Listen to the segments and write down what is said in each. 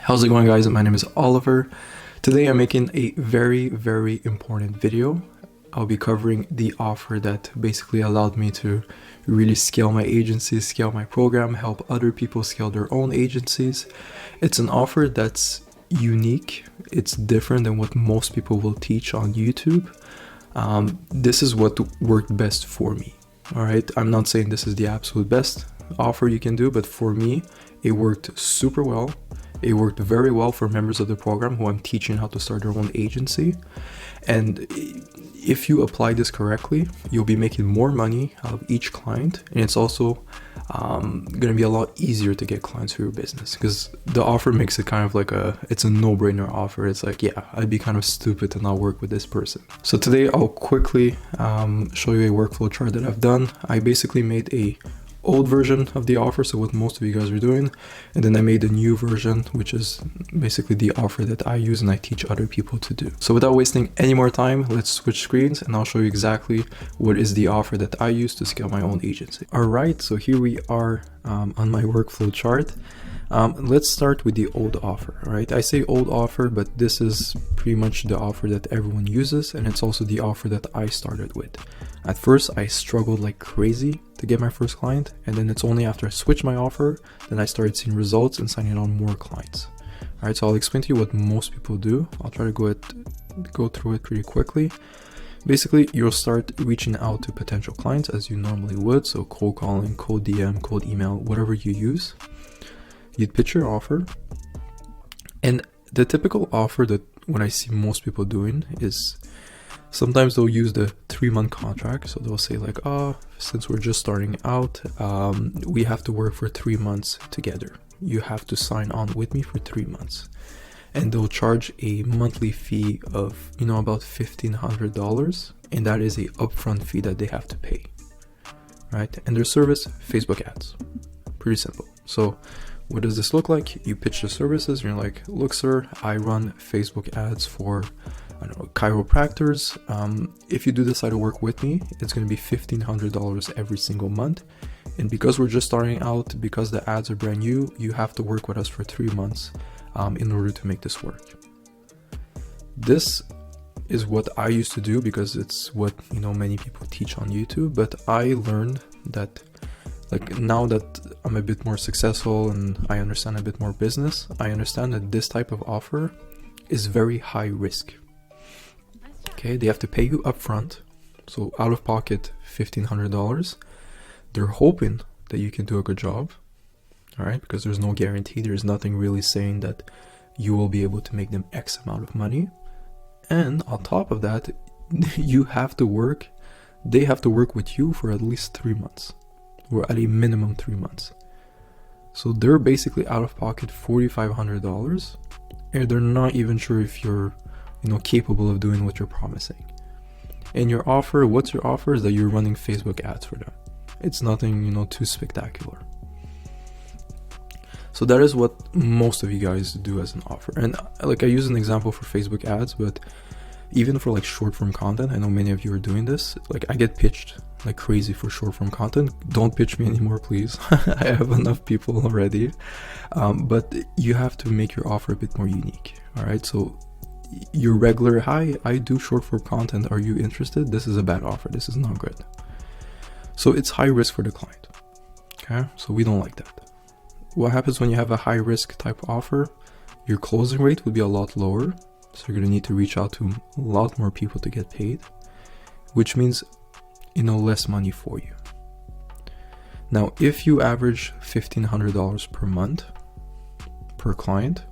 How's it going, guys? My name is Oliver. Today I'm making a very important video. I'll be covering the offer that basically allowed me to really scale my agency, scale my program, help other people scale their own agencies. It's an offer that's unique. It's different than what most people will teach on YouTube. This is what worked best for me. All right, I'm not saying this is the absolute best offer you can do, but for me, it worked super well. It worked very well for members of the program who I'm teaching how to start their own agency. And if you apply this correctly, you'll be making more money out of each client. And it's also going to be a lot easier to get clients for your business, because the offer makes it kind of like it's a no-brainer offer. It's like, yeah, I'd be kind of stupid to not work with this person. So today I'll quickly show you a workflow chart that I've done. I basically made a old version of the offer, so what most of you guys are doing, and then I made a new version, which is basically the offer that I use and I teach other people to do. So without wasting any more time, let's switch screens and I'll show you exactly what is the offer that I use to scale my own agency. All right, so here we are on my workflow chart. Let's start with the old offer. All right, I say old offer, but this is pretty much the offer that everyone uses, and it's also the offer that I started with. At first, I struggled like crazy to get my first client, and then it's only after I switched my offer that I started seeing results and signing on more clients. All right, so I'll explain to you what most people do. I'll try to go through it pretty quickly. Basically, you'll start reaching out to potential clients as you normally would, so cold calling, cold DM, cold email, whatever you use. You'd pitch your offer, and the typical offer that what I see most people doing is sometimes they'll use the 3-month contract. So they'll say like, since we're just starting out, we have to work for 3 months together. You have to sign on with me for 3 months. And they'll charge a monthly fee of, about $1,500. And that is a upfront fee that they have to pay, right? And their service, Facebook ads. Pretty simple. So what does this look like? You pitch the services, and you're like, look, sir, I run Facebook ads for, chiropractors. If you do decide to work with me, it's going to be $1,500 every single month. And because we're just starting out, because the ads are brand new, you have to work with us for 3 months in order to make this work. This is what I used to do because it's what, many people teach on YouTube. But I learned that now that I'm a bit more successful and I understand a bit more business, I understand that this type of offer is very high risk. Okay, they have to pay you upfront, so out of pocket $1,500. They're hoping that you can do a good job, all right, because there's no guarantee. There's nothing really saying that you will be able to make them X amount of money. And on top of that, they have to work with you for at least 3 months. Or at a minimum 3 months. So they're basically out of pocket $4,500, and they're not even sure if you're, capable of doing what you're promising. And your offer, what's your offer is that you're running Facebook ads for them. It's nothing, too spectacular. So that is what most of you guys do as an offer. And I use an example for Facebook ads, but even for short form content, I know many of you are doing this. I get pitched like crazy for short form content. Don't pitch me anymore, please. I have enough people already. But you have to make your offer a bit more unique. All right. So your regular, hi, I do short form content. Are you interested? This is a bad offer. This is not good. So it's high risk for the client. Okay. So we don't like that. What happens when you have a high risk type offer? Your closing rate will be a lot lower. So you're going to need to reach out to a lot more people to get paid, which means, less money for you. Now, if you average $1,500 per month per client,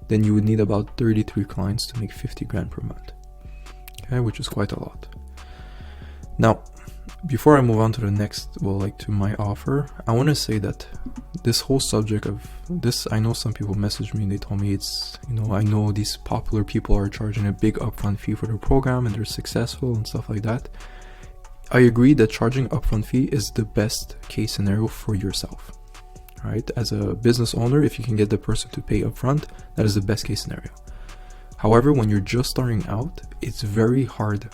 then you would need about 33 clients to make 50 grand per month. Okay, which is quite a lot. Now, before I move on to the next, to my offer, I want to say that this whole subject of this, I know some people messaged me and they told me it's, I know these popular people are charging a big upfront fee for their program and they're successful and stuff like that. I agree that charging upfront fee is the best case scenario for yourself. All right, as a business owner, if you can get the person to pay upfront, that is the best case scenario. However, when you're just starting out, it's very hard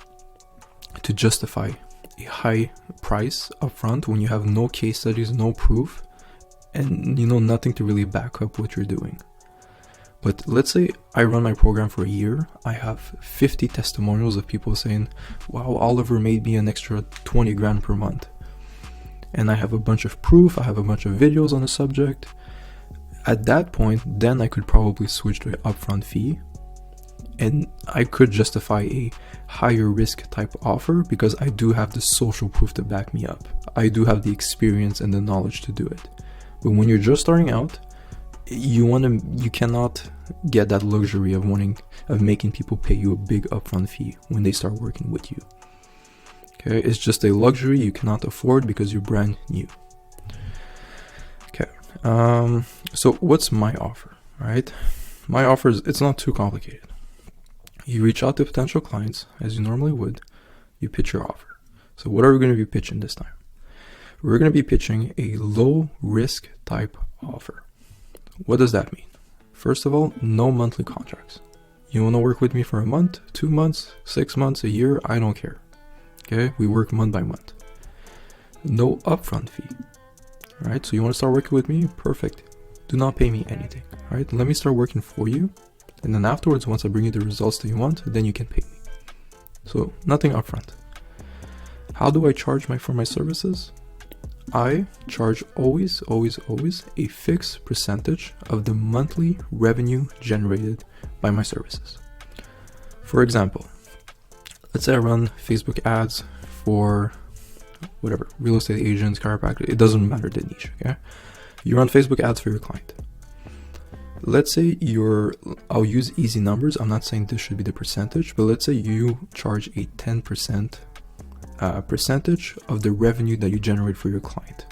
to justify a high price upfront when you have no case studies, no proof, and nothing to really back up what you're doing. But let's say I run my program for a year. I have 50 testimonials of people saying, wow, Oliver made me an extra 20 grand per month. And I have a bunch of proof. I have a bunch of videos on the subject. At that point, then I could probably switch to an upfront fee. And I could justify a higher risk type offer because I do have the social proof to back me up. I do have the experience and the knowledge to do it. But when you're just starting out, you cannot get that luxury of making people pay you a big upfront fee when they start working with you. Okay, it's just a luxury you cannot afford because you're brand new. Okay, so what's my offer, right? My offer is, it's not too complicated. You reach out to potential clients as you normally would. You pitch your offer. So what are we going to be pitching this time? We're going to be pitching a low risk type offer. What does that mean? First of all, no monthly contracts. You want to work with me for a month, 2 months, 6 months, a year, I don't care. Okay, we work month by month. No upfront fee. Right? So you want to start working with me? Perfect. Do not pay me anything. Right? Let me start working for you. And then afterwards, once I bring you the results that you want, then you can pay me. So nothing upfront. How do I charge for my services? I charge always a fixed percentage of the monthly revenue generated by my services. For example, let's say I run Facebook ads for whatever, real estate agents, chiropractor, it doesn't matter the niche, okay? You run Facebook ads for your client. Let's say I'll use easy numbers. I'm not saying this should be the percentage, but let's say you charge a 10% percentage of the revenue that you generate for your client.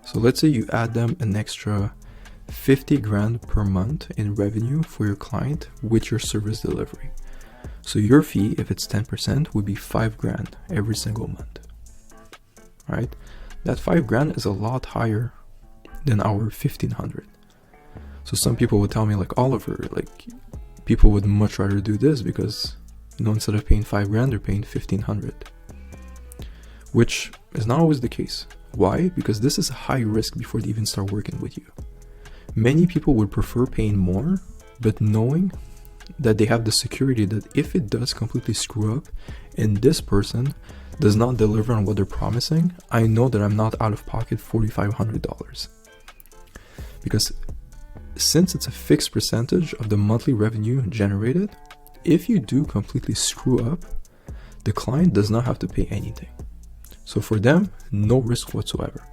So let's say you add them an extra 50 grand per month in revenue for your client with your service delivery. So your fee, if it's 10%, would be 5 grand every single month, right? That 5 grand is a lot higher than our 1500. So some people would tell me like, Oliver, like people would much rather do this because, instead of paying 5 grand, they're paying 1500. Which is not always the case. Why? Because this is a high risk before they even start working with you. Many people would prefer paying more, but knowing that they have the security that if it does completely screw up and this person does not deliver on what they're promising, I know that I'm not out of pocket $4,500. Because since it's a fixed percentage of the monthly revenue generated, if you do completely screw up, the client does not have to pay anything. So for them, no risk whatsoever.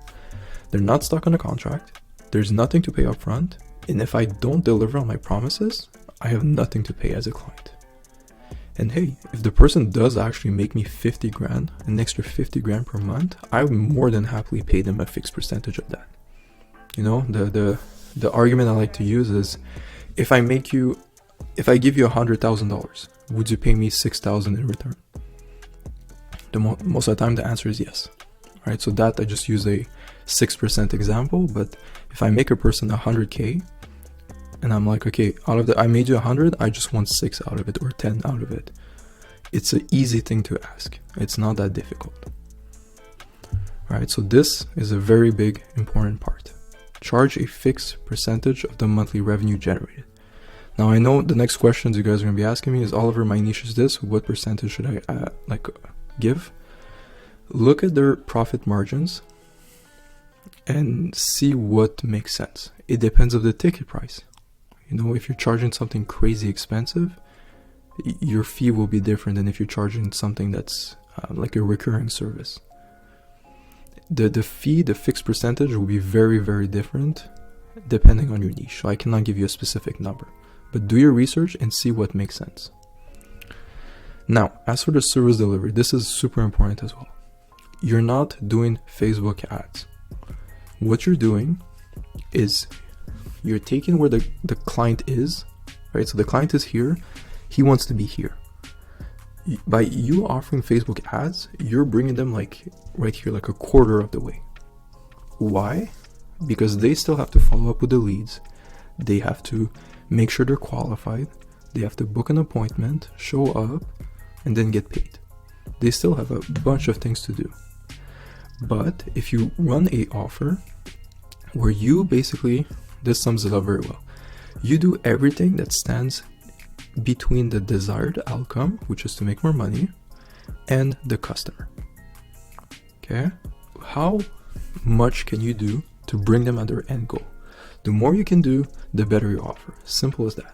They're not stuck on a contract. There's nothing to pay up front. And if I don't deliver on my promises, I have nothing to pay as a client. And hey, if the person does actually make me 50 grand, an extra 50 grand per month, I would more than happily pay them a fixed percentage of that. The argument I like to use is, if I give you $100,000, would you pay me $6,000 in return? Most of the time, the answer is yes. Right? So that I just use a 6% example. But if I make a person 100K, and I'm like, okay, out of I made you 100, I just want 6 out of it or 10 out of it. It's an easy thing to ask. It's not that difficult. Right? So this is a very big, important part. Charge a fixed percentage of the monthly revenue generated. Now I know the next questions you guys are going to be asking me is, Oliver, my niche is this. What percentage should I give? Look at their profit margins and see what makes sense. It depends on the ticket price. If you're charging something crazy expensive, your fee will be different than if you're charging something that's like a recurring service. The fee, the fixed percentage will be very, very different depending on your niche. So I cannot give you a specific number, but do your research and see what makes sense. Now, as for the service delivery, this is super important as well. You're not doing Facebook ads. What you're doing is you're taking where the client is, right? So the client is here. He wants to be here. By you offering Facebook ads, you're bringing them like right here, like a quarter of the way. Why? Because they still have to follow up with the leads. They have to make sure they're qualified. They have to book an appointment, show up, and then get paid. They still have a bunch of things to do. But if you run a offer where you basically, this sums it up very well. You do everything that stands between the desired outcome, which is to make more money, and the customer. Okay? How much can you do to bring them at their end goal? The more you can do, the better your offer. Simple as that.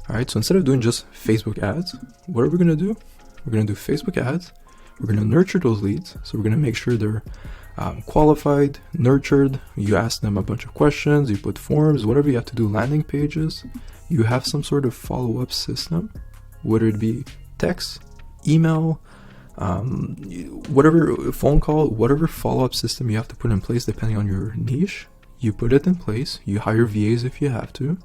Alright, so instead of doing just Facebook ads, what are we going to do? We're going to do Facebook ads. We're going to nurture those leads. So we're going to make sure they're qualified, nurtured. You ask them a bunch of questions, you put forms, whatever you have to do, landing pages. You have some sort of follow-up system, whether it be text, email, whatever, phone call, whatever follow-up system you have to put in place depending on your niche. You put it in place, you hire VAs if you have to,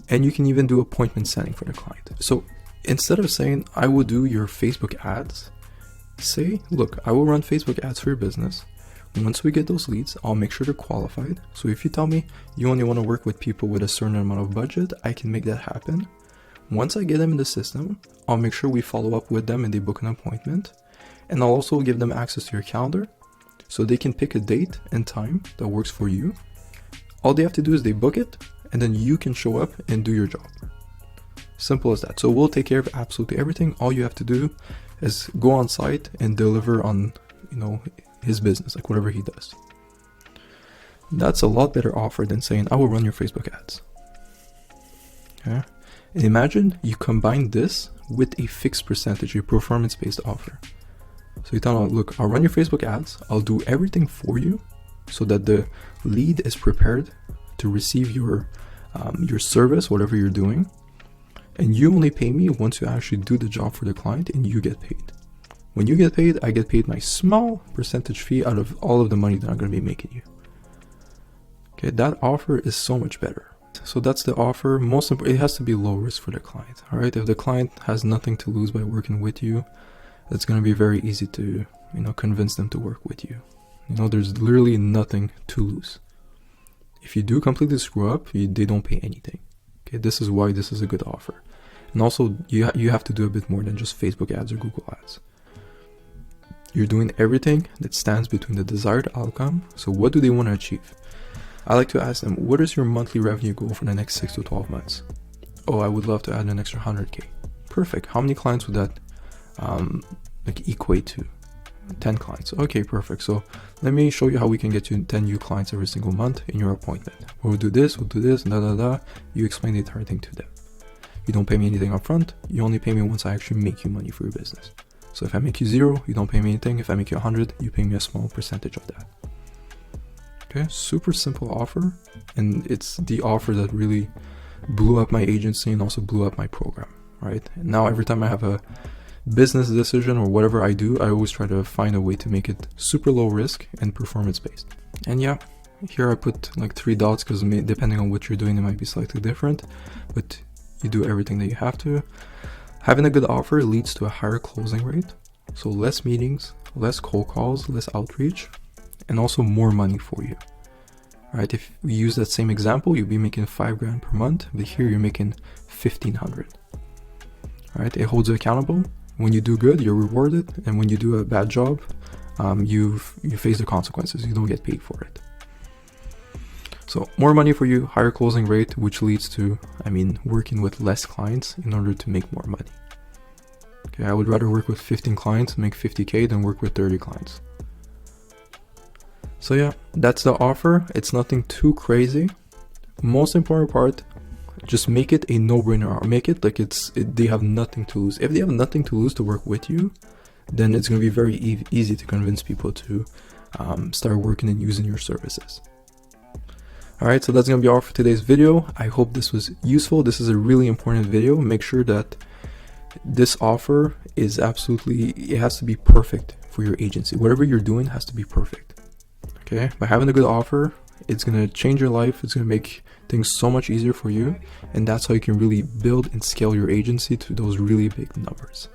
and you can even do appointment setting for the client. So instead of saying, I will do your Facebook ads, say, look, I will run Facebook ads for your business. Once we get those leads, I'll make sure they're qualified. So if you tell me you only want to work with people with a certain amount of budget, I can make that happen. Once I get them in the system, I'll make sure we follow up with them and they book an appointment. And I'll also give them access to your calendar so they can pick a date and time that works for you. All they have to do is they book it, and then you can show up and do your job. Simple as that. So we'll take care of absolutely everything. All you have to do is go on site and deliver on, his business, like whatever he does. That's a lot better offer than saying, I will run your Facebook ads. Okay? And imagine you combine this with a fixed percentage, a performance-based offer. So you tell them, look, I'll run your Facebook ads. I'll do everything for you so that the lead is prepared to receive your service, whatever you're doing. And you only pay me once you actually do the job for the client and you get paid. When you get paid, I get paid my small percentage fee out of all of the money that I'm going to be making you. Okay, that offer is so much better. So that's the offer. Most important, it has to be low risk for the client. All right, if the client has nothing to lose by working with you, it's going to be very easy to, convince them to work with you. There's literally nothing to lose. If you do completely screw up, they don't pay anything. Okay, this is why this is a good offer. And also, you have to do a bit more than just Facebook ads or Google ads. You're doing everything that stands between the desired outcome. So what do they want to achieve? I like to ask them, what is your monthly revenue goal for the next 6 to 12 months? Oh, I would love to add an extra 100K. Perfect. How many clients would that equate to? 10 clients. Okay, perfect. So let me show you how we can get you 10 new clients every single month in your appointment. We'll do this, da. You explain the entire thing to them. You don't pay me anything up front. You only pay me once I actually make you money for your business. So if I make you 0, you don't pay me anything. If I make you 100, you pay me a small percentage of that. Okay, super simple offer. And it's the offer that really blew up my agency and also blew up my program, right? And now every time I have a business decision or whatever I do, I always try to find a way to make it super low risk and performance based. And yeah, here I put like 3 dots because depending on what you're doing, it might be slightly different, but you do everything that you have to. Having a good offer leads to a higher closing rate. So less meetings, less cold calls, less outreach, and also more money for you. All right, if we use that same example, you'll be making $5,000 per month, but here you're making $1,500. All right, it holds you accountable. When you do good, you're rewarded, and when you do a bad job, you face the consequences. You don't get paid for it. So more money for you, higher closing rate, which leads to, working with less clients in order to make more money. Okay, I would rather work with 15 clients and make 50K than work with 30 clients. So yeah, that's the offer. It's nothing too crazy. Most important part, just make it a no-brainer. Make it like they have nothing to lose. If they have nothing to lose to work with you, then it's going to be very easy to convince people to start working and using your services. Alright, so that's going to be all for today's video. I hope this was useful. This is a really important video. Make sure that this offer is it has to be perfect for your agency. Whatever you're doing has to be perfect. Okay, by having a good offer, it's going to change your life. It's going to make things so much easier for you. And that's how you can really build and scale your agency to those really big numbers.